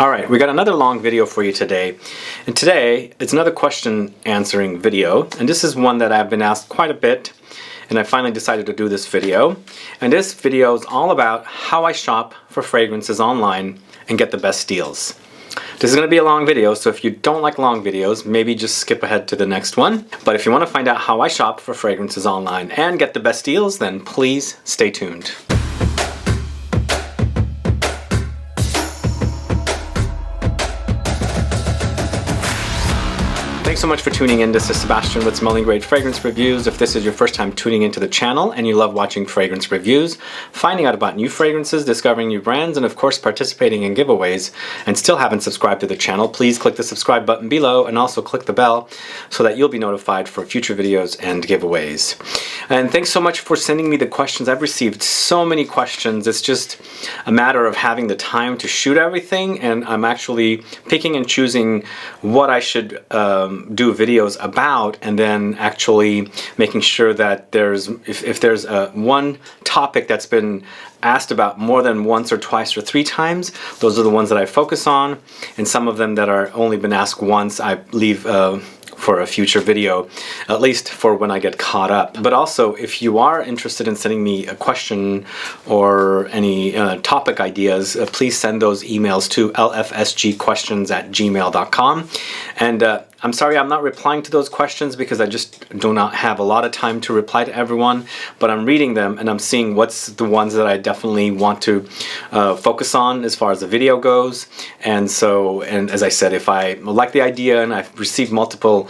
Alright, we got another long video for you today. And today, it's another question answering video. And this is one that I've been asked quite a bit. And I finally decided to do this video. And this video is all about how I shop for fragrances online and get the best deals. This is going to be a long video, so if you don't like long videos, maybe just skip ahead to the next one. But if you want to find out how I shop for fragrances online and get the best deals, then please stay tuned. Thanks so much for tuning in. This is Sebastian with Smelling Great Fragrance Reviews. If this is your first time tuning into the channel and you love watching fragrance reviews, finding out about new fragrances, discovering new brands, and of course participating in giveaways, and still haven't subscribed to the channel, please click the subscribe button below and also click the bell so that you'll be notified for future videos and giveaways. And thanks so much for sending me the questions. I've received so many questions. It's just a matter of having the time to shoot everything, and I'm actually picking and choosing what I should do videos about, and then actually making sure that if there's one topic that's been asked about more than once or twice or three times, those are the ones that I focus on, and some of them that are only been asked once I leave for a future video, at least for when I get caught up. But also, if you are interested in sending me a question or any topic ideas, please send those emails to lfsgquestions@gmail.com. And I'm sorry I'm not replying to those questions because I just do not have a lot of time to reply to everyone, but I'm reading them and I'm seeing what's the ones that I definitely want to focus on as far as the video goes. And as I said, if I like the idea and I've received multiple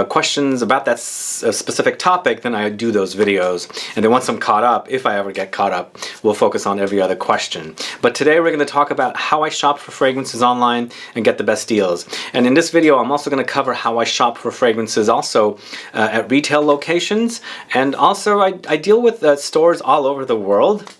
questions about that specific topic, then I do those videos. And then once I'm caught up, if I ever get caught up, we'll focus on every other question. But today we're going to talk about how I shop for fragrances online and get the best deals. And in this video, I'm also going to cover how I shop for fragrances also at retail locations, and also I deal with stores all over the world.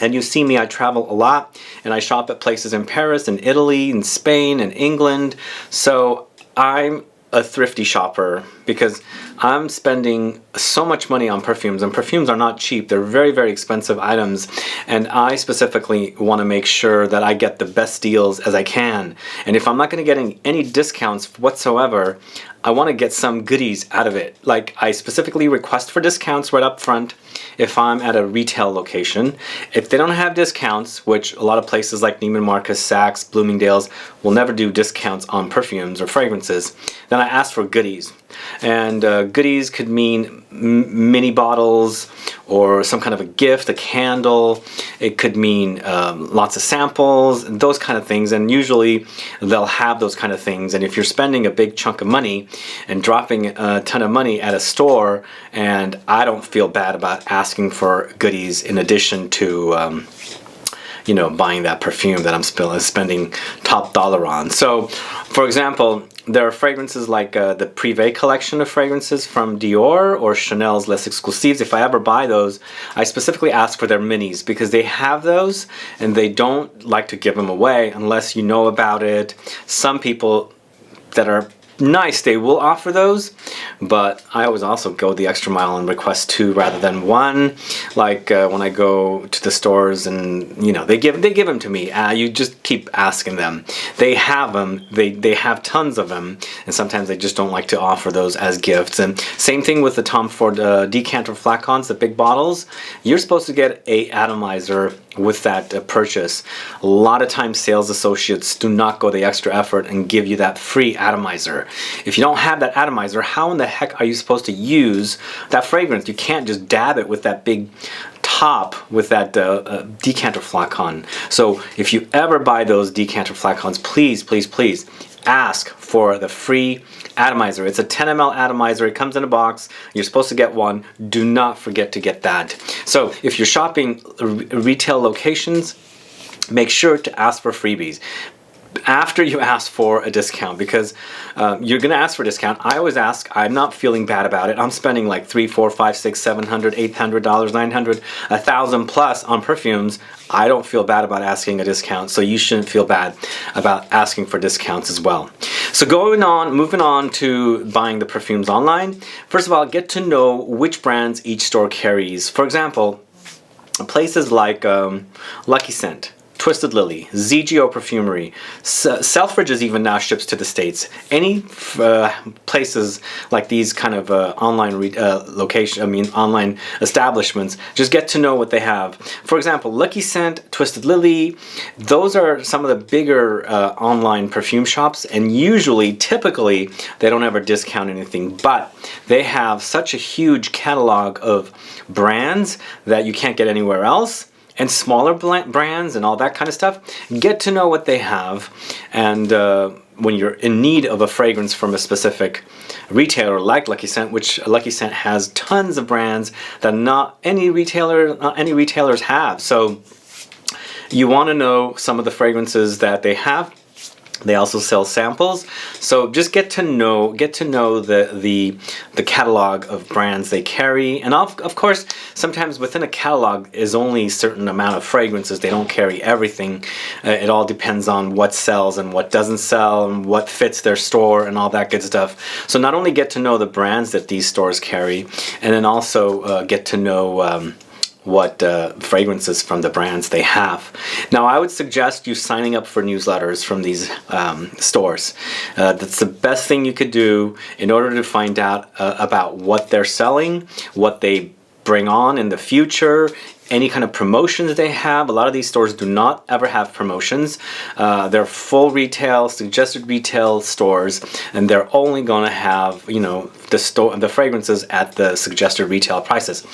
And you see me, I travel a lot, and I shop at places in Paris and Italy and Spain and England. So I'm a thrifty shopper because I'm spending so much money on perfumes, and perfumes are not cheap. They're very, very expensive items, and I specifically want to make sure that I get the best deals as I can. And if I'm not going to get any discounts whatsoever, I want to get some goodies out of it. Like, I specifically request for discounts right up front if I'm at a retail location. If they don't have discounts, which a lot of places like Neiman Marcus, Saks, Bloomingdales will never do discounts on perfumes or fragrances, then I ask for goodies. And goodies could mean mini bottles or some kind of a gift, a candle. It could mean lots of samples, those kind of things. And usually they'll have those kind of things. And if you're spending a big chunk of money and dropping a ton of money at a store, and I don't feel bad about asking for goodies in addition to you know, buying that perfume that I'm spending top dollar on. So, for example, there are fragrances like the Privé collection of fragrances from Dior or Chanel's Les Exclusives. If I ever buy those, I specifically ask for their minis because they have those and they don't like to give them away unless you know about it. Some people that are nice, they will offer those, but I always also go the extra mile and request two rather than one. Like when I go to the stores and you know they give them to me. You just keep asking them. They have them. They have tons of them, and sometimes they just don't like to offer those as gifts. And same thing with the Tom Ford decanter flacons, the big bottles. You're supposed to get a atomizer with that purchase. A lot of times sales associates do not go the extra effort and give you that free atomizer. If you don't have that atomizer, how in the heck are you supposed to use that fragrance? You can't just dab it with that big top with that decanter flacon. So if you ever buy those decanter flacons, please, please, please ask for the free atomizer. It's a 10 ml atomizer. It comes in a box. You're supposed to get one. Do not forget to get that. So if you're shopping retail locations, make sure to ask for freebies after you ask for a discount, because you're gonna ask for a discount. I always ask. I'm not feeling bad about it. I'm spending like $300, $400, $500, $600, $700, $900, $1,000 plus on perfumes. I don't feel bad about asking a discount, so you shouldn't feel bad about asking for discounts as well. So moving on to buying the perfumes online. First of all, get to know which brands each store carries. For example, places like Luckyscent, Twisted Lily, ZGO Perfumery, Selfridges even now ships to the States. Any places like these kind of online online establishments, just get to know what they have. For example, Luckyscent, Twisted Lily, those are some of the bigger online perfume shops, and usually, typically, they don't ever discount anything, but they have such a huge catalog of brands that you can't get anywhere else, and smaller brands and all that kind of stuff. Get to know what they have, and when you're in need of a fragrance from a specific retailer like Luckyscent, which Luckyscent has tons of brands that not any retailers have. So you want to know some of the fragrances that they have. They also sell samples, so just get to know the catalog of brands they carry. And of course, sometimes within a catalog is only a certain amount of fragrances. They don't carry everything. It all depends on what sells and what doesn't sell and what fits their store and all that good stuff. So not only get to know the brands that these stores carry, and then also get to know what fragrances from the brands they have. Now, I would suggest you signing up for newsletters from these stores. That's the best thing you could do in order to find out about what they're selling, what they bring on in the future, any kind of promotions they have. A lot of these stores do not ever have promotions. They're full retail, suggested retail stores, and they're only going to have, you know, the fragrances at the suggested retail prices.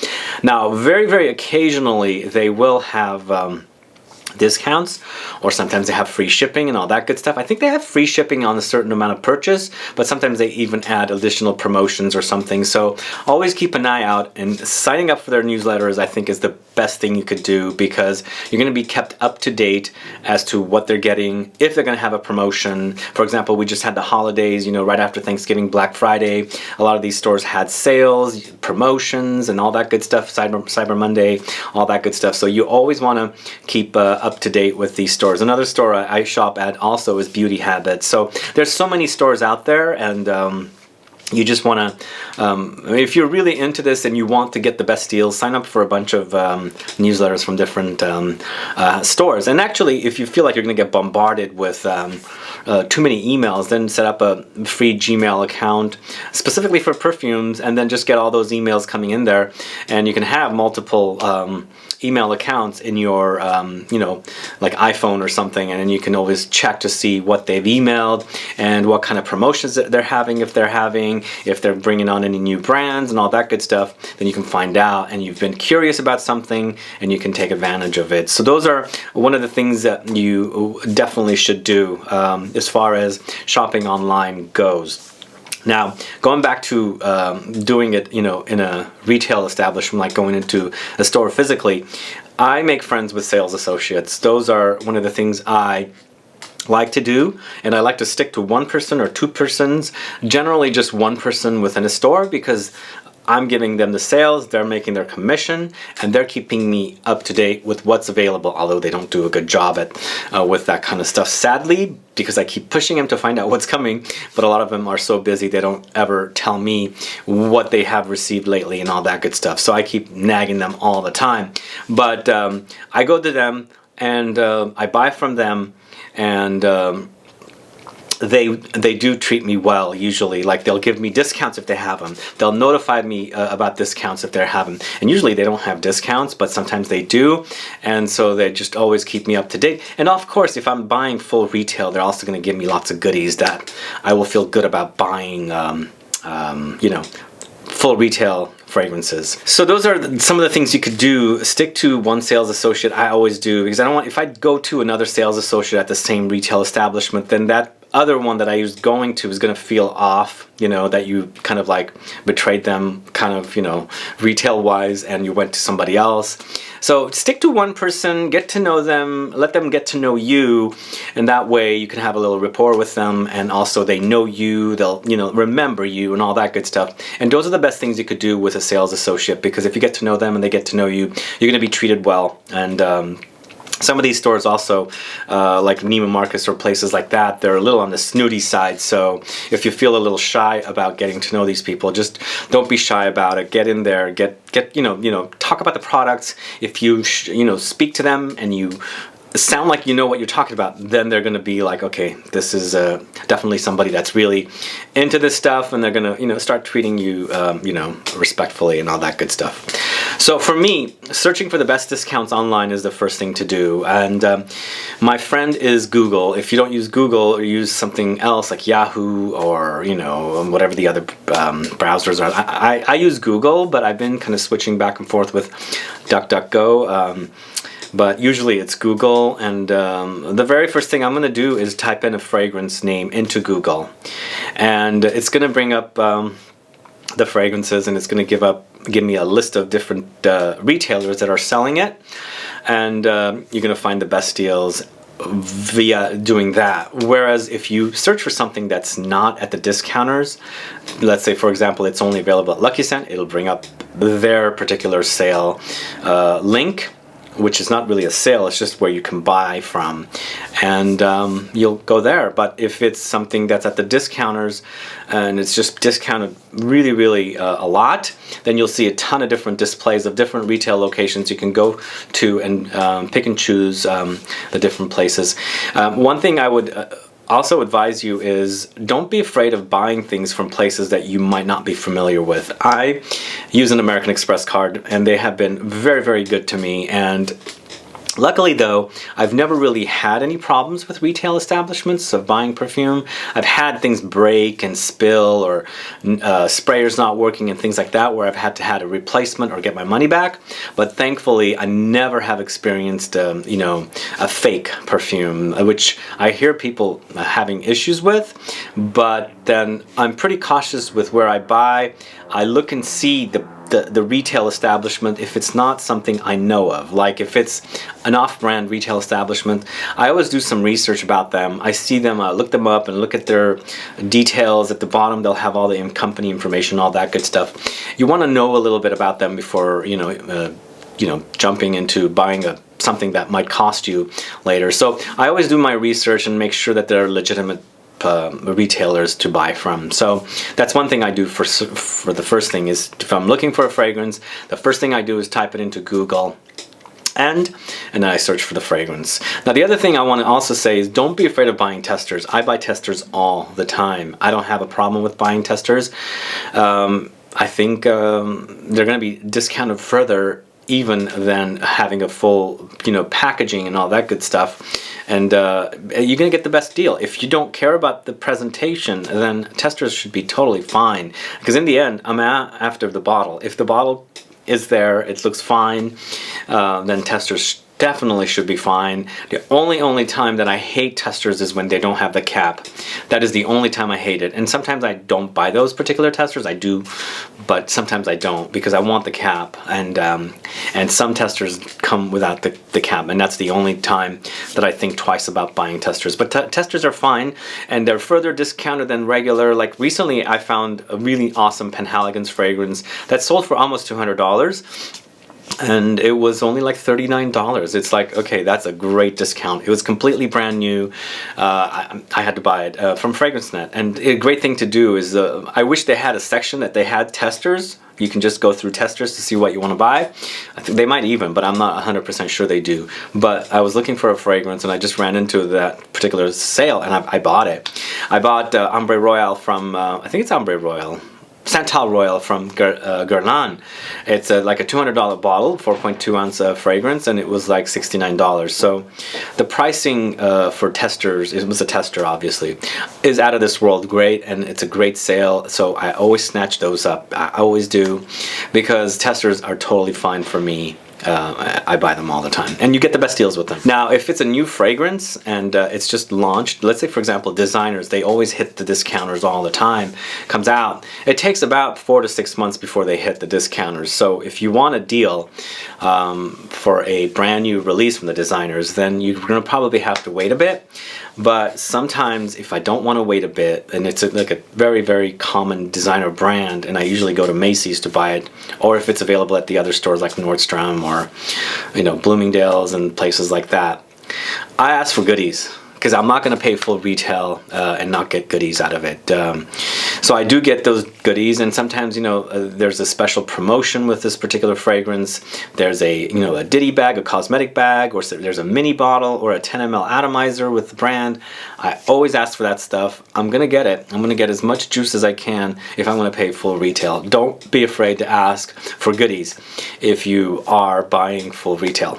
Now, very, very occasionally, they will have discounts, or sometimes they have free shipping and all that good stuff. I think they have free shipping on a certain amount of purchase, but sometimes they even add additional promotions or something. So always keep an eye out, and signing up for their newsletters I think is the best thing you could do, because you're going to be kept up to date as to what they're getting, if they're going to have a promotion. For example, we just had the holidays, you know, right after Thanksgiving, Black Friday. A lot of these stores had sales, promotions, and all that good stuff, Cyber Monday, all that good stuff. So you always want to keep up to date with these stores. Another store I shop at also is BeautyHabit. So there's so many stores out there, and you just want to, if you're really into this and you want to get the best deals, sign up for a bunch of newsletters from different stores. And actually, if you feel like you're going to get bombarded with too many emails, then set up a free Gmail account specifically for perfumes, and then just get all those emails coming in there, and you can have multiple email accounts in your you know, like iPhone or something, and then you can always check to see what they've emailed and what kind of promotions that they're having, if they're bringing on any new brands and all that good stuff. Then you can find out, and you've been curious about something, and you can take advantage of it. So those are one of the things that you definitely should do as far as shopping online goes. Now, going back to doing it, you know, in a retail establishment, like going into a store physically, I make friends with sales associates. Those are one of the things I like to do, and I like to stick to one person or two persons, generally just one person within a store, because I'm giving them the sales, they're making their commission, and they're keeping me up to date with what's available, although they don't do a good job at with that kind of stuff, sadly, because I keep pushing them to find out what's coming, but a lot of them are so busy they don't ever tell me what they have received lately and all that good stuff. So I keep nagging them all the time. But I go to them, and I buy from them, and they do treat me well usually. Like, they'll give me discounts if they have them. They'll notify me about discounts if they have them. And usually they don't have discounts, but sometimes they do. And so they just always keep me up to date. And of course, if I'm buying full retail, they're also going to give me lots of goodies that I will feel good about buying, you know, full retail fragrances. So those are some of the things you could do. Stick to one sales associate. I always do, because I don't want, if I go to another sales associate at the same retail establishment, then that other one that I was going to is going to feel off, you know, that you kind of like betrayed them, kind of, you know, retail wise, and you went to somebody else. So stick to one person, get to know them, let them get to know you, and that way you can have a little rapport with them, and also they know you, they'll, you know, remember you and all that good stuff. And those are the best things you could do with a sales associate, because if you get to know them and they get to know you, you're going to be treated well. And some of these stores also, like Neiman Marcus or places like that, they're a little on the snooty side. So if you feel a little shy about getting to know these people, just don't be shy about it. Get in there, get you know, talk about the products. If you you know, speak to them and you sound like you know what you're talking about, then they're going to be like, okay, this is definitely somebody that's really into this stuff, and they're going to, you know, start treating you, you know, respectfully and all that good stuff. So for me, searching for the best discounts online is the first thing to do. And my friend is Google. If you don't use Google or use something else like Yahoo or, you know, whatever the other browsers are, I use Google, but I've been kind of switching back and forth with DuckDuckGo. But usually it's Google, and the very first thing I'm going to do is type in a fragrance name into Google, and it's going to bring up the fragrances, and it's going to give me a list of different retailers that are selling it, and you're going to find the best deals via doing that. Whereas if you search for something that's not at the discounters, let's say for example it's only available at Luckyscent, it'll bring up their particular sale link, which is not really a sale, it's just where you can buy from, and you'll go there. But if it's something that's at the discounters and it's just discounted really a lot, then you'll see a ton of different displays of different retail locations you can go to and pick and choose the different places. One thing I would also advise you is don't be afraid of buying things from places that you might not be familiar with. I use an American Express card, and they have been very good to me, and luckily though, I've never really had any problems with retail establishments of buying perfume. I've had things break and spill, or sprayers not working and things like that, where I've had to have a replacement or get my money back. But thankfully, I never have experienced, you know, a fake perfume, which I hear people having issues with. But then I'm pretty cautious with where I buy. I look and see the retail establishment if it's not something I know of. Like if it's an off-brand retail establishment, I always do some research about them. I see them, look them up and look at their details. At the bottom they'll have all the company information, all that good stuff. You want to know a little bit about them before you know jumping into buying something that might cost you later. So I always do my research and make sure that they're legitimate retailers to buy from. So that's one thing I do for the first thing is, if I'm looking for a fragrance, the first thing I do is type it into Google, and then I search for the fragrance. Now the other thing I want to also say is don't be afraid of buying testers. I buy testers all the time. I don't have a problem with buying testers. I think they're going to be discounted further even than having a full, you know, packaging and all that good stuff, and you're gonna get the best deal. If you don't care about the presentation, then testers should be totally fine, because in the end I'm after the bottle. If the bottle is there, it looks fine, then testers definitely should be fine. The only time that I hate testers is when they don't have the cap. That is the only time I hate it. And sometimes I don't buy those particular testers. I do, but sometimes I don't, because I want the cap. And some testers come without the cap, and that's the only time that I think twice about buying testers. But testers are fine, and they're further discounted than regular. Like recently I found a really awesome Penhaligon's fragrance that sold for almost $200. And it was only like $39. It's like, okay, that's a great discount. It was completely brand new. I had to buy it from Fragrancenet. And a great thing to do is, I wish they had a section that they had testers. You can just go through testers to see what you want to buy. I think they might even, but I'm not 100% sure they do. But I was looking for a fragrance, and I just ran into that particular sale, and I bought it. I bought Ambre Royale from, I think it's Ambre Royale. Santal Royal from Guerlain. It's like a $200 bottle, 4.2 ounce fragrance, and it was like $69. So the pricing for testers, it was a tester obviously, is out of this world great, and it's a great sale. So I always snatch those up. I always do, because testers are totally fine for me. I buy them all the time, and you get the best deals with them. Now, if it's a new fragrance and it's just launched, let's say for example designers, they always hit the discounters all the time, comes out, it takes about 4 to 6 months before they hit the discounters. So if you want a deal for a brand new release from the designers, then you're going to probably have to wait a bit. But sometimes if I don't want to wait a bit, and it's like a very common designer brand, and I usually go to Macy's to buy it, or if it's available at the other stores like Nordstrom or, you know, Bloomingdales and places like that, I ask for goodies. because I'm not going to pay full retail and not get goodies out of it. So I do get those goodies, and sometimes, you know, there's a special promotion with this particular fragrance. There's a, you know, a ditty bag, a cosmetic bag, or there's a mini bottle or a 10 ml atomizer with the brand. I always ask for that stuff. I'm going to get it. I'm going to get as much juice as I can if I'm going to pay full retail. Don't be afraid to ask for goodies if you are buying full retail.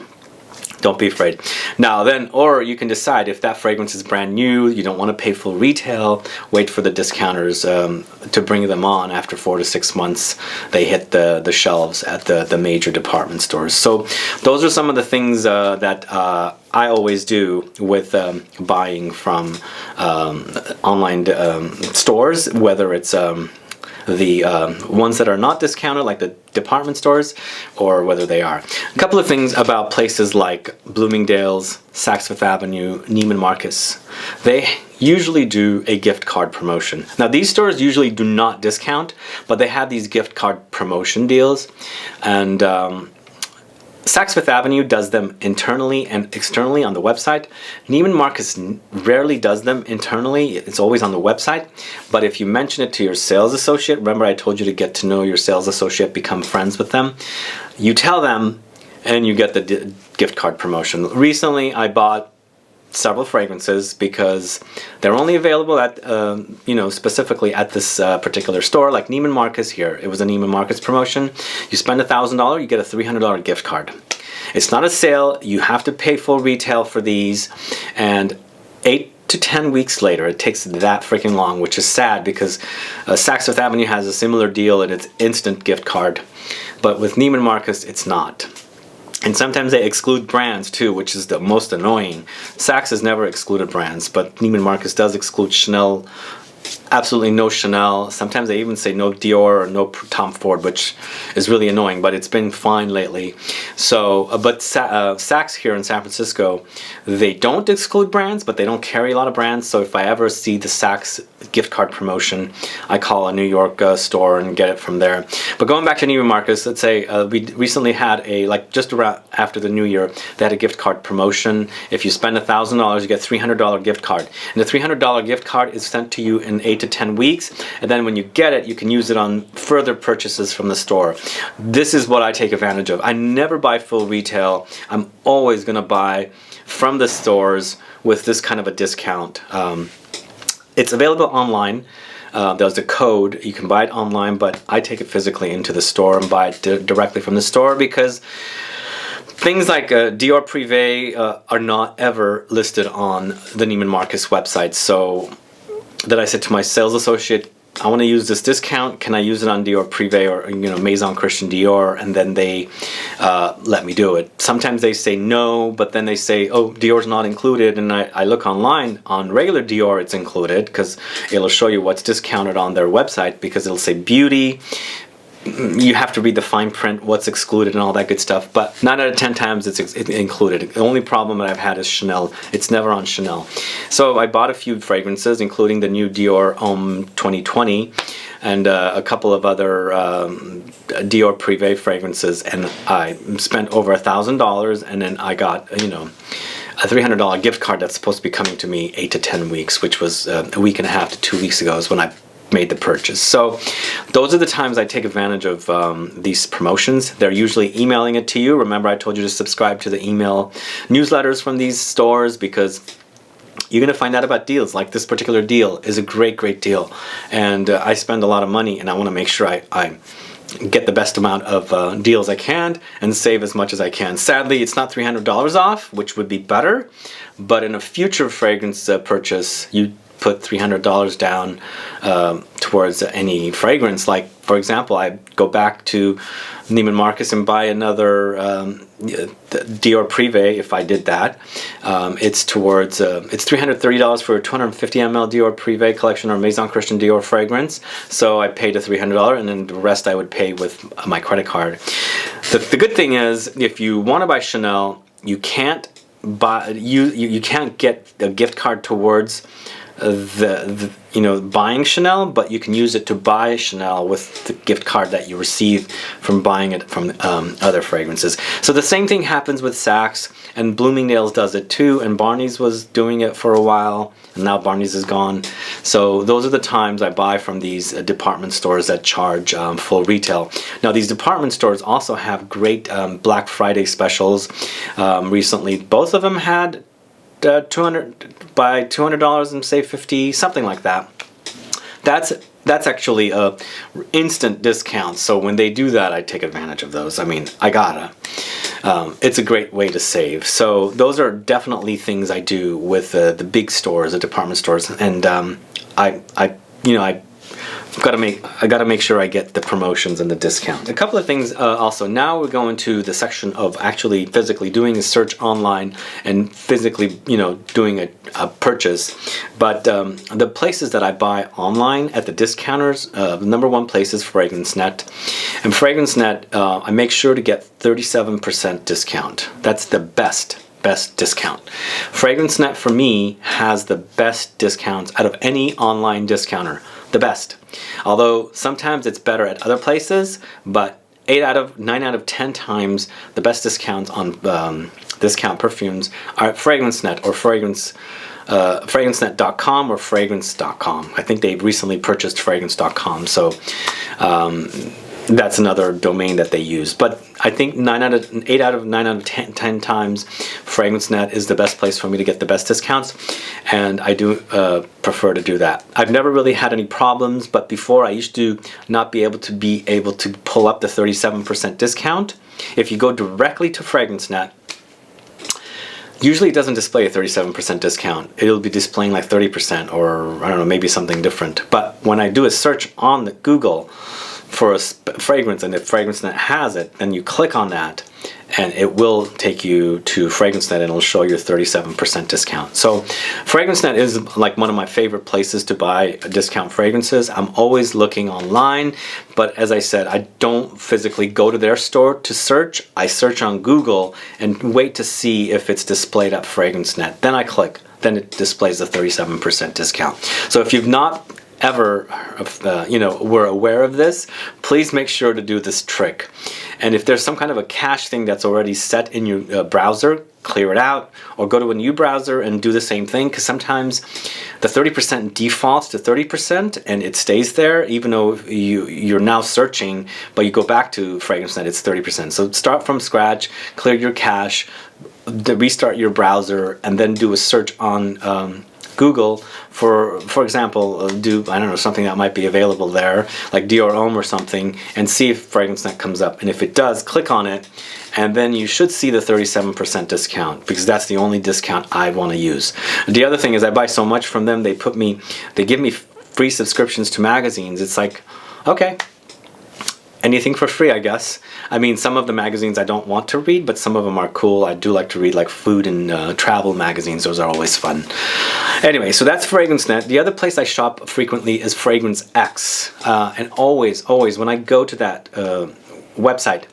Don't be afraid. Now then, or you can decide if that fragrance is brand new, you don't want to pay full retail, wait for the discounters to bring them on after 4 to 6 months. They hit the shelves at the major department stores. So those are some of the things that I always do with buying from online stores, whether it's the ones that are not discounted, like the department stores, or whether they are. A couple of things about places like Bloomingdales, Saks Fifth Avenue, Neiman Marcus. They usually do a gift card promotion. Now these stores usually do not discount, but they have these gift card promotion deals, and Saks Fifth Avenue does them internally and externally on the website. Neiman Marcus rarely does them internally. It's always on the website. But if you mention it to your sales associate, remember I told you to get to know your sales associate, become friends with them. You tell them and you get the gift card promotion. Recently I bought several fragrances because they're only available at you know, specifically at this particular store, like Neiman Marcus here. It was a Neiman Marcus promotion. You spend $1,000, you get a $300 gift card. It's not a sale. You have to pay full retail for these, and 8 to 10 weeks later, it takes that freaking long, which is sad because Saks Fifth Avenue has a similar deal and it's instant gift card, but with Neiman Marcus it's not. And sometimes they exclude brands too, which is the most annoying. Saks has never excluded brands, but Neiman Marcus does exclude Chanel. Absolutely no Chanel. Sometimes they even say no Dior or no Tom Ford, which is really annoying, but it's been fine lately. So, but Saks here in San Francisco, they don't exclude brands, but they don't carry a lot of brands. So if I ever see the Saks gift card promotion, I call a New York store and get it from there. But going back to Neiman Marcus, let's say we recently had like just around after the New Year, they had a gift card promotion. If you spend $1,000, you get $300 gift card, and the $300 gift card is sent to you in 8 to 10 weeks, and then when you get it, you can use it on further purchases from the store. This is what I take advantage of. I never buy full retail. I'm always going to buy from the stores with this kind of a discount. It's available online. There's a code. You can buy it online, but I take it physically into the store and buy it directly from the store because things like Dior Privé are not ever listed on the Neiman Marcus website. So that I said to my sales associate, I want to use this discount. Can I use it on Dior Privé or, you know, Maison Christian Dior? And then they let me do it. Sometimes they say no, but then they say, oh, Dior's not included. And I look online on regular Dior, it's included because it'll show you what's discounted on their website because it'll say beauty. You have to read the fine print, what's excluded and all that good stuff, but 9 out of 10 times it's included. The only problem that I've had is Chanel. It's never on Chanel. So I bought a few fragrances, including the new Dior Homme 2020 and a couple of other Dior Privé fragrances, and I spent over $1,000, and then I got, you know, a $300 gift card that's supposed to be coming to me 8 to 10 weeks, which was a week and a half to 2 weeks ago is when I made the purchase. So those are the times I take advantage of these promotions. They're usually emailing it to you. Remember I told you to subscribe to the email newsletters from these stores because you're going to find out about deals. Like this particular deal is a great deal, and I spend a lot of money and I want to make sure I get the best amount of deals I can and save as much as I can. Sadly, it's not $300 off, which would be better, but in a future fragrance purchase, you put $300 down towards any fragrance. Like, for example, I go back to Neiman Marcus and buy another Dior Privé. If I did that, it's towards it's $330 for a 250 ml Dior Privé collection or Maison Christian Dior fragrance. So I paid a $300, and then the rest I would pay with my credit card. The good thing is, if you want to buy Chanel, you can't buy you can't get a gift card towards you know, buying Chanel, but you can use it to buy Chanel with the gift card that you receive from buying it from other fragrances. So the same thing happens with Saks, and Bloomingdale's does it too, and Barney's was doing it for a while, and now Barney's is gone. So those are the times I buy from these department stores that charge full retail. Now these department stores also have great Black Friday specials. Recently, both of them had buy $200 and save 50, something like that. That's actually a instant discount. So when they do that, I take advantage of those. I mean, I gotta. It's a great way to save. So those are definitely things I do with the big stores, the department stores, and I gotta make sure I get the promotions and the discount. A couple of things also. Now we're going to the section of actually physically doing a search online and physically, you know, doing a purchase. But the places that I buy online at the discounters, the number one place is Fragrancenet. And Fragrancenet, I make sure to get 37% discount. That's the best discount. Fragrancenet for me has the best discounts out of any online discounter. The best. Although sometimes it's better at other places, but 9 out of 10 times the best discounts on discount perfumes are at Fragrancenet or Fragrancenet.com or Fragrance.com. I think they've recently purchased Fragrance.com, so that's another domain that they use. But I think 8 out of 9 out of 10 times Fragrancenet is the best place for me to get the best discounts, and I do prefer to do that. I've never really had any problems, but before I used to not be able to pull up the 37% discount. If you go directly to Fragrancenet, usually it doesn't display a 37% discount. It'll be displaying like 30% or I don't know, maybe something different. But when I do a search on the Google for a fragrance, and if Fragrancenet has it, then you click on that and it will take you to Fragrancenet and it'll show you a 37% discount. So Fragrancenet is like one of my favorite places to buy discount fragrances. I'm always looking online, but as I said, I don't physically go to their store to search. I search on Google and wait to see if it's displayed at Fragrancenet. Then I click, then it displays the 37% discount. So if you've not ever were aware of this, please make sure to do this trick. And if there's some kind of a cache thing that's already set in your browser, clear it out, or go to a new browser and do the same thing, because sometimes the 30% defaults to 30% and it stays there even though you're now searching, but you go back to Fragrancenet, it's 30%. So start from scratch, clear your cache, restart your browser, and then do a search on Google for example, do, I don't know, something that might be available there, like Dior Homme or something, and see if Fragrancenet comes up. And if it does, click on it, and then you should see the 37% discount, because that's the only discount I want to use. The other thing is I buy so much from them, they give me free subscriptions to magazines. It's like, okay, anything for free, I guess. I mean, some of the magazines I don't want to read, but some of them are cool. I do like to read like food and travel magazines. Those are always fun. Anyway, so that's Fragrancenet. The other place I shop frequently is Fragranceex. And always, when I go to that website,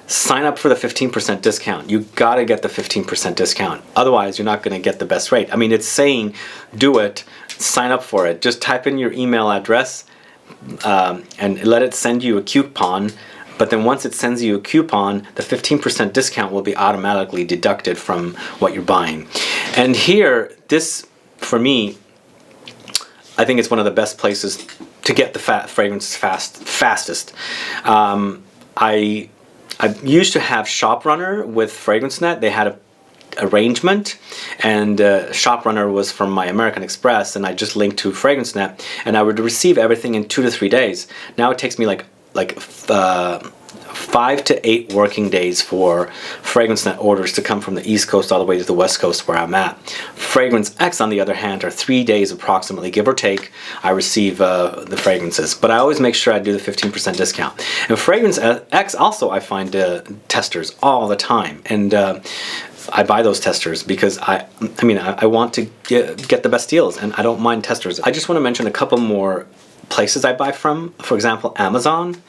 sign up for the 15% discount. You gotta get the 15% discount. Otherwise, you're not gonna get the best rate. I mean, it's saying, do it, sign up for it. Just type in your email address, and let it send you a coupon, but then once it sends you a coupon, the 15% discount will be automatically deducted from what you're buying. And here, this, for me, I think it's one of the best places to get the fragrances fastest. I used to have ShopRunner with Fragrancenet. They had a arrangement, and ShopRunner was from my American Express, and I just linked to Fragrancenet, and I would receive everything in 2 to 3 days. Now it takes me like 5 to 8 working days for Fragrancenet orders to come from the East Coast all the way to the West Coast where I'm at. Fragranceex, on the other hand, are 3 days approximately, give or take, I receive the fragrances. But I always make sure I do the 15% discount. And Fragranceex also, I find testers all the time. And I buy those testers because I want to get the best deals, and I don't mind testers. I just want to mention a couple more places I buy from. For example, Amazon.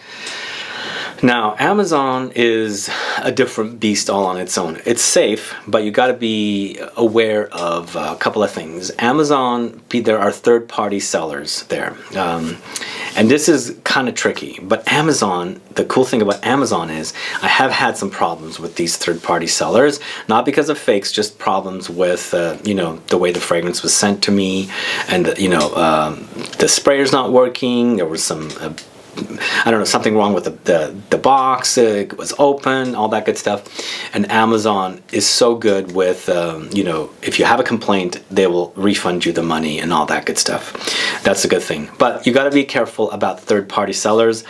Now, Amazon is a different beast all on its own. It's safe, but you got to be aware of a couple of things. Amazon, there are third-party sellers there. And this is kind of tricky, but Amazon, the cool thing about Amazon is I have had some problems with these third-party sellers, not because of fakes, just problems with, you know, the way the fragrance was sent to me, and, you know, the sprayer's not working. There was some I don't know, something wrong with the box, it was open, all that good stuff. And Amazon is so good with, you know, if you have a complaint, they will refund you the money and all that good stuff. That's a good thing. But you got to be careful about third-party sellers.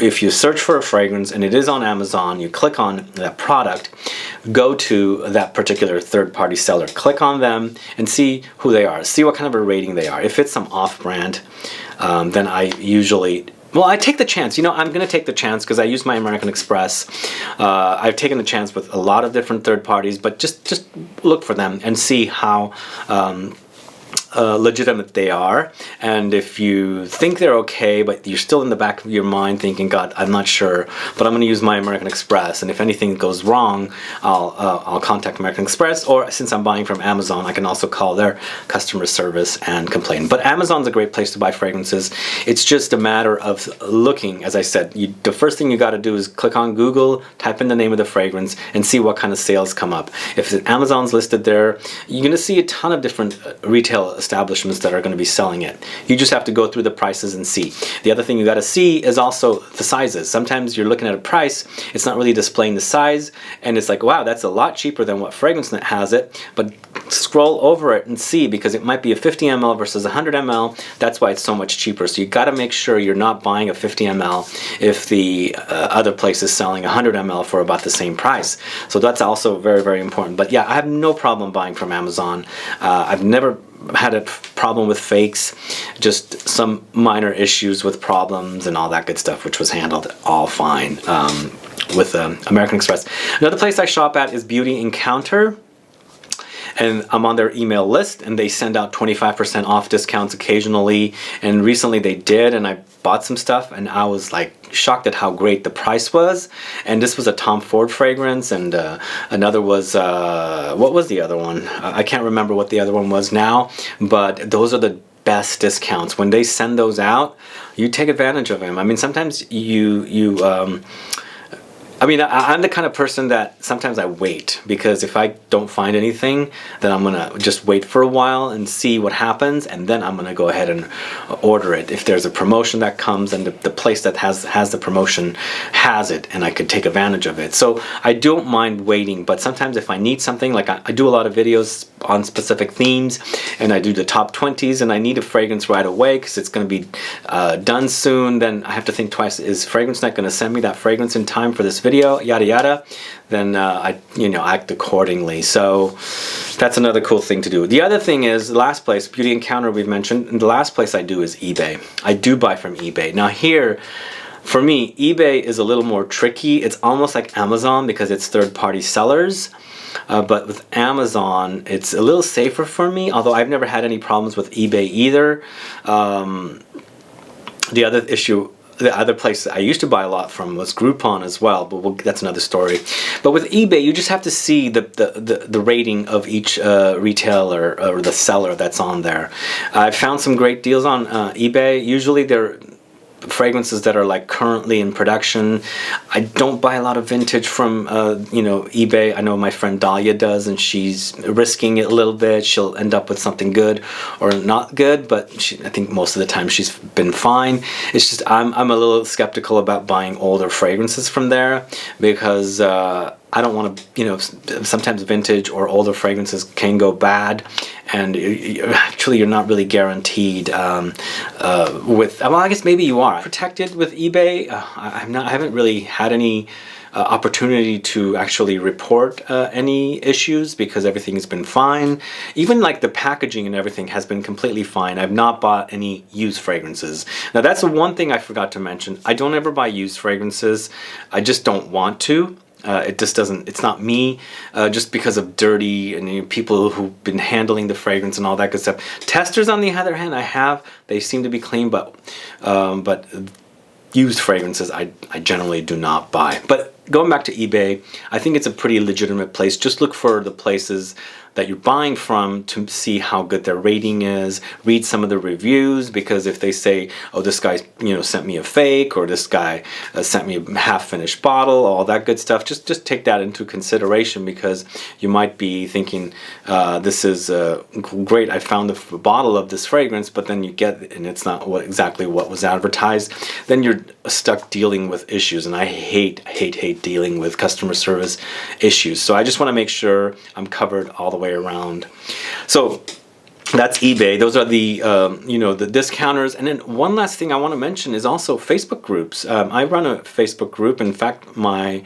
If you search for a fragrance and it is on Amazon, you click on that product, go to that particular third-party seller, click on them and see who they are, see what kind of a rating they are. If it's some off-brand, then I usually, well, I take the chance. You know, I'm going to take the chance because I use my American Express. I've taken the chance with a lot of different third parties, but just look for them and see how legitimate they are. And if you think they're okay, but you're still in the back of your mind thinking, God, I'm not sure, but I'm going to use my American Express, and if anything goes wrong, I'll contact American Express, or since I'm buying from Amazon, I can also call their customer service and complain. But Amazon's a great place to buy fragrances. It's just a matter of looking. As I said, the first thing you got to do is click on Google, type in the name of the fragrance, and see what kind of sales come up. If Amazon's listed there, you're going to see a ton of different retail establishments that are going to be selling it. You just have to go through the prices and see. The other thing you got to see is also the sizes. Sometimes you're looking at a price, it's not really displaying the size, and it's like, wow, that's a lot cheaper than what Fragrancenet has it, but scroll over it and see, because it might be a 50 ml versus 100 ml. That's why it's so much cheaper. So you got to make sure you're not buying a 50 ml if the other place is selling 100 ml for about the same price. So that's also very, very important. But yeah, I have no problem buying from Amazon. I've never had a problem with fakes, just some minor issues with problems and all that good stuff, which was handled all fine with American Express. Another place I shop at is Beauty Encounter, and I'm on their email list, and they send out 25% off discounts occasionally, and recently they did, and I bought some stuff, and I was like shocked at how great the price was. And this was a Tom Ford fragrance, and another was what was the other one? I can't remember what the other one was now, but those are the best discounts. When they send those out, you take advantage of them. I mean, sometimes I mean, I'm the kind of person that sometimes I wait, because if I don't find anything, then I'm gonna just wait for a while and see what happens, and then I'm gonna go ahead and order it. If there's a promotion that comes and the place that has the promotion has it, and I could take advantage of it. So I don't mind waiting, but sometimes if I need something, like I do a lot of videos on specific themes, and I do the top 20s, and I need a fragrance right away because it's going to be done soon, then I have to think twice. Is Fragrancenet going to send me that fragrance in time for this video? Yada yada. Then I act accordingly. So that's another cool thing to do. The other thing is, the last place, Beauty Encounter, we've mentioned, and the last place I do is eBay. I do buy from eBay. Now here, for me, eBay is a little more tricky. It's almost like Amazon because it's third-party sellers. But with Amazon, it's a little safer for me, although I've never had any problems with eBay either. The other issue, the other place I used to buy a lot from was Groupon as well, but that's another story. But with eBay, you just have to see the rating of each retailer or the seller that's on there. I've found some great deals on eBay. Usually they're fragrances that are like currently in production. I don't buy a lot of vintage from eBay. I know my friend Dahlia does, and she's risking it a little bit. She'll end up with something good or not good, but I think most of the time she's been fine. It's just I'm a little skeptical about buying older fragrances from there, because I don't want to, sometimes vintage or older fragrances can go bad, and actually you're not really guaranteed well, I guess maybe you are protected with eBay. I haven't really had any opportunity to actually report any issues, because everything has been fine. Even like the packaging and everything has been completely fine. I've not bought any used fragrances. Now that's the one thing I forgot to mention. I don't ever buy used fragrances. I just don't want to. It just doesn't, it's not me, just because of dirty and people who've been handling the fragrance and all that good stuff. Testers, on the other hand, they seem to be clean, but used fragrances I generally do not buy. But going back to eBay, I think it's a pretty legitimate place. Just look for the places that you're buying from to see how good their rating is. Read some of the reviews, because if they say, oh, this guy, you know, sent me a fake, or this guy sent me a half-finished bottle, all that good stuff, just take that into consideration, because you might be thinking, this is great, I found a bottle of this fragrance, but then you get it and it's not exactly what was advertised. Then you're stuck dealing with issues, and I hate dealing with customer service issues. So I just want to make sure I'm covered all the way around. So that's eBay. Those are the you know, the discounters. And then one last thing I want to mention is also Facebook groups. I run a Facebook group. In fact, my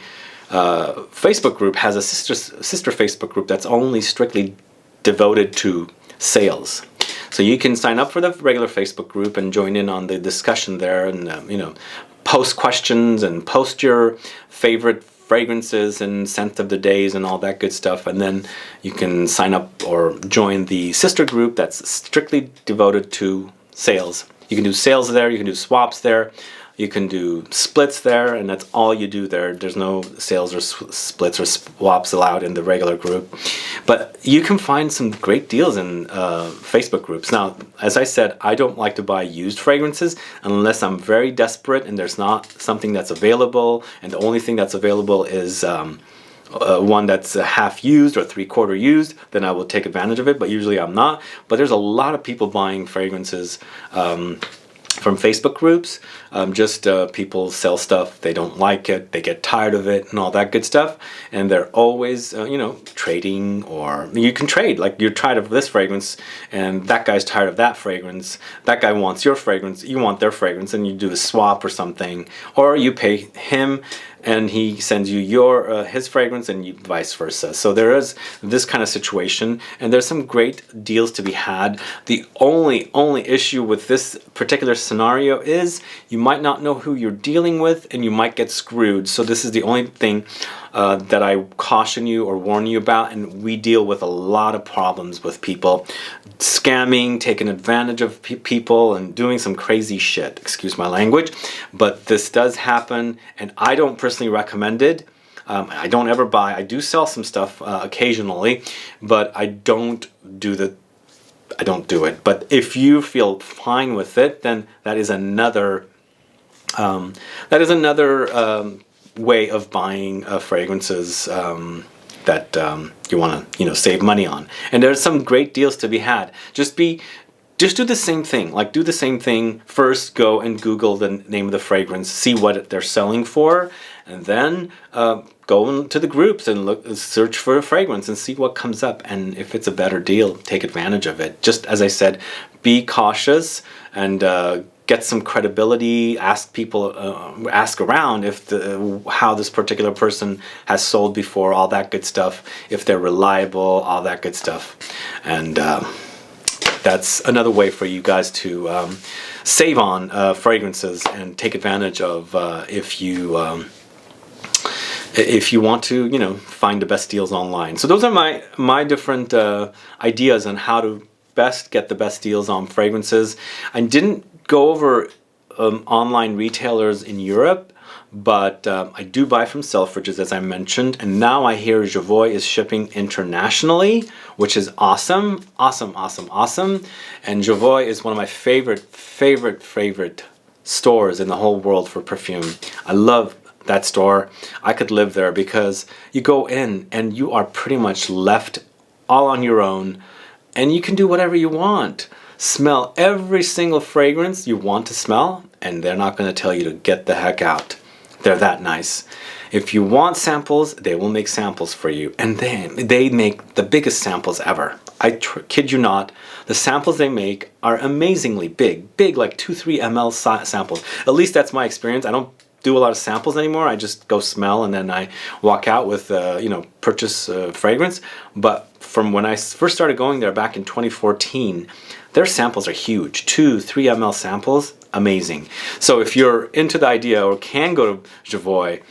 Facebook group has a sister Facebook group that's only strictly devoted to sales. So you can sign up for the regular Facebook group and join in on the discussion there, and you know, post questions and post your favorite fragrances and scent of the days and all that good stuff. And then you can sign up or join the sister group that's strictly devoted to sales. You can do sales there, you can do swaps there, you can do splits there, and that's all you do there. There's no sales or splits or swaps allowed in the regular group. But you can find some great deals in Facebook groups. Now, as I said, I don't like to buy used fragrances unless I'm very desperate and there's not something that's available, and the only thing that's available is one that's half used or 3/4 used. Then I will take advantage of it, but usually I'm not. But there's a lot of people buying fragrances from Facebook groups. People sell stuff, they don't like it, they get tired of it and all that good stuff, and they're always you know, trading. Or you can trade, like you're tired of this fragrance and that guy's tired of that fragrance, that guy wants your fragrance, you want their fragrance, and you do a swap or something, or you pay him and he sends you your his fragrance, and you vice versa. So there is this kind of situation, and there's some great deals to be had. The only issue with this particular scenario is you might not know who you're dealing with, and you might get screwed. So this is the only thing that I caution you or warn you about. And we deal with a lot of problems with people scamming, taking advantage of people, and doing some crazy shit, excuse my language, but this does happen, and I don't personally recommend it. I don't ever buy. I do sell some stuff occasionally, but I don't do it. But if you feel fine with it, then that is another way of buying fragrances that you want to, you know, save money on. And there's some great deals to be had. Just do the same thing. Like, do the same thing. First, go and Google the name of the fragrance, see what they're selling for, and then go into the groups and search for a fragrance and see what comes up. And if it's a better deal, take advantage of it. Just as I said, be cautious and get some credibility. Ask people, ask around if how this particular person has sold before, all that good stuff. If they're reliable, all that good stuff. And that's another way for you guys to save on fragrances and take advantage of if you want to, you know, find the best deals online. So those are my different ideas on how to best get the best deals on fragrances. I didn't go over online retailers in Europe, but I do buy from Selfridges, as I mentioned, and now I hear Javoy is shipping internationally, which is awesome, awesome, awesome, awesome. And Javoy is one of my favorite stores in the whole world for perfume. I love that store. I could live there because you go in and you are pretty much left all on your own, and you can do whatever you want. Smell every single fragrance you want to smell, and they're not going to tell you to get the heck out. They're that nice. If you want samples, they will make samples for you, and they make the biggest samples ever. I kid you not, the samples they make are amazingly big, like 2-3 ml samples. At least that's my experience. I don't do a lot of samples anymore. I just go smell and then I walk out with you know, purchase fragrance. But from when I first started going there back in 2014, their samples are huge. 2-3 ml samples, amazing. So if you're into the idea or can go to Javoy,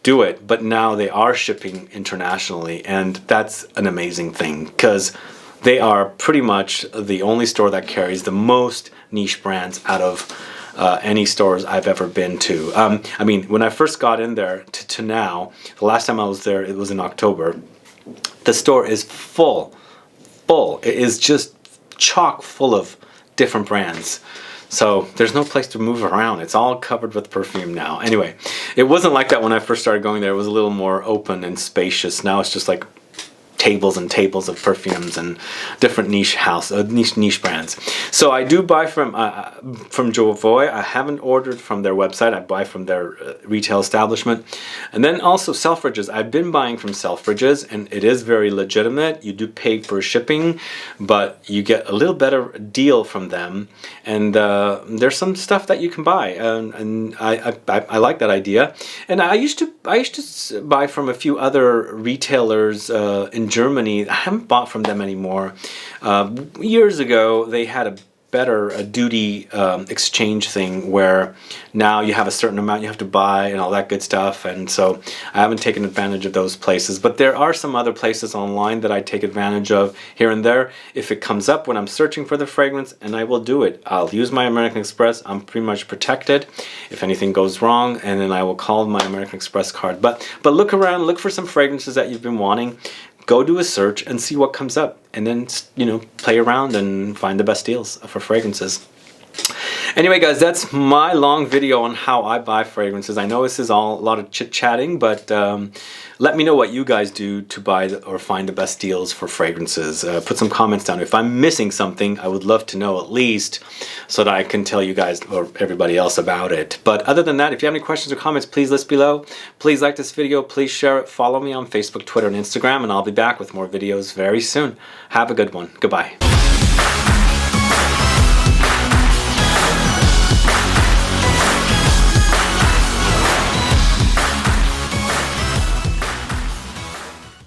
do it. But now they are shipping internationally, and that's an amazing thing because they are pretty much the only store that carries the most niche brands out of any stores I've ever been to. I mean, when I first got in there to now, the last time I was there, it was in October. The store is full. It is just chock full of different brands. So there's no place to move around. It's all covered with perfume now. Anyway, it wasn't like that when I first started going there. It was a little more open and spacious. Now it's just like tables and tables of perfumes and different niche brands. So I do buy from Jovoy. I haven't ordered from their website. I buy from their retail establishment. And then also Selfridges. I've been buying from Selfridges, and it is very legitimate. You do pay for shipping, but you get a little better deal from them. And there's some stuff that you can buy, and I like that idea. And I used to buy from a few other retailers in Germany. I haven't bought from them anymore. Years ago, they had a better duty exchange thing where now you have a certain amount you have to buy and all that good stuff, and so I haven't taken advantage of those places. But there are some other places online that I take advantage of here and there if it comes up when I'm searching for the fragrance, and I will do it. I'll use my American Express. I'm pretty much protected if anything goes wrong, and then I will call my American Express card. But look around, look for some fragrances that you've been wanting. Go do a search and see what comes up, and then, you know, play around and find the best deals for fragrances. Anyway, guys, that's my long video on how I buy fragrances. I know this is all a lot of chit-chatting, but let me know what you guys do to buy or find the best deals for fragrances. Put some comments down. If I'm missing something, I would love to know at least, so that I can tell you guys or everybody else about it. But other than that, if you have any questions or comments, please list below. Please like this video. Please share it. Follow me on Facebook, Twitter, and Instagram, and I'll be back with more videos very soon. Have a good one. Goodbye.